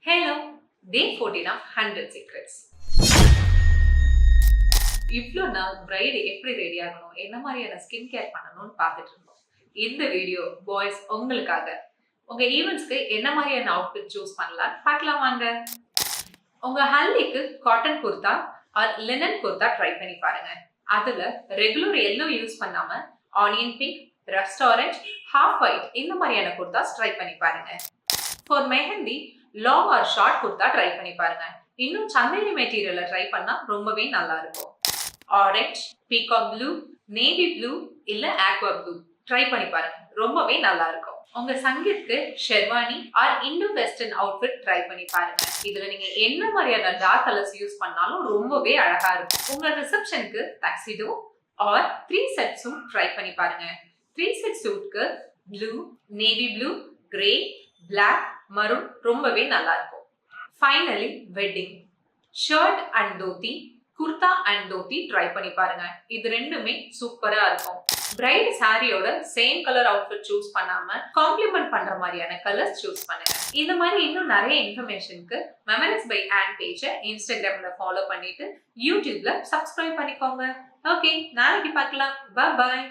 Hello, day 14 of 100 Secrets. இவ்ளோ நாள் bright எப்படி ரெடி ஆகணும், என்ன மாதிரியான ஸ்கின் கேர் பண்ணணும்னு பார்த்துட்டு இருந்தோம். இந்த வீடியோ பாய்ஸ் உங்களுக்காக. உங்க ஈவென்ட்ஸ்க்கு என்ன மாதிரியான அவுட்ஃபிட் சூஸ் பண்ணலாம் பார்க்கலாம் வாங்க. உங்க ஹல்திக்கு cotton kurta or linen kurta try பண்ணி பாருங்க. அதுல ரெகுலர் எல்லோ யூஸ் பண்ணாம onion pink, rust orange, half white இந்த மாதிரியான குர்தாஸ் ட்ரை பண்ணி பாருங்க. For mehndi long or short kurta try பண்ணி பாருங்க. இன்னும் சந்தேரி மெட்டீரியல்ல ட்ரை பண்ணா ரொம்பவே நல்லா இருக்கும். Orange, peacock blue, navy blue இல்ல ஆக்வா ப்ளூ ட்ரை பண்ணி பாருங்க, ரொம்பவே நல்லா இருக்கும். உங்க சங்கீத்க்கு sherwani or Indo western outfit try பண்ணி பாருங்க. இதுல நீங்க என்ன மாதிரியான டார்க் கலர்ஸ் யூஸ் பண்ணாலும் ரொம்பவே அழகா இருக்கும். உங்க ரிசப்ஷனுக்கு டக்ஸிடோ ஆர் 3 செட்ஸும் ட்ரை பண்ணி பாருங்க. 3 செட் சூட்க்கு blue, navy blue, grey, black, maroon ரொம்பவே நல்லா இருக்கும். Finally wedding shirt and dhoti, kurta and dhoti try பண்ணி பாருங்க. இது ரெண்டுமே சூப்பரா இருக்கும். பிரைட் சாரியோட சேம் கலர் அவுட்ஃபிட் சூஸ் பண்ணாம காம்ப்ளிமெண்ட் பண்ற மாதிரியான கலர்ஸ் சூஸ் பண்ணுங்க. இந்த மாதிரி இன்னும் நிறைய இன்ஃபர்மேஷனுக்கு மெமரிஸ் பை ஆன் பேஜை இன்ஸ்டாகிராம்ல ஃபாலோ பண்ணிட்டு யூடியூப்ல சப்ஸ்கிரைப் பண்ணிக்கோங்க. ஓகே, நாளைக்கு பார்க்கலாம். பாய்.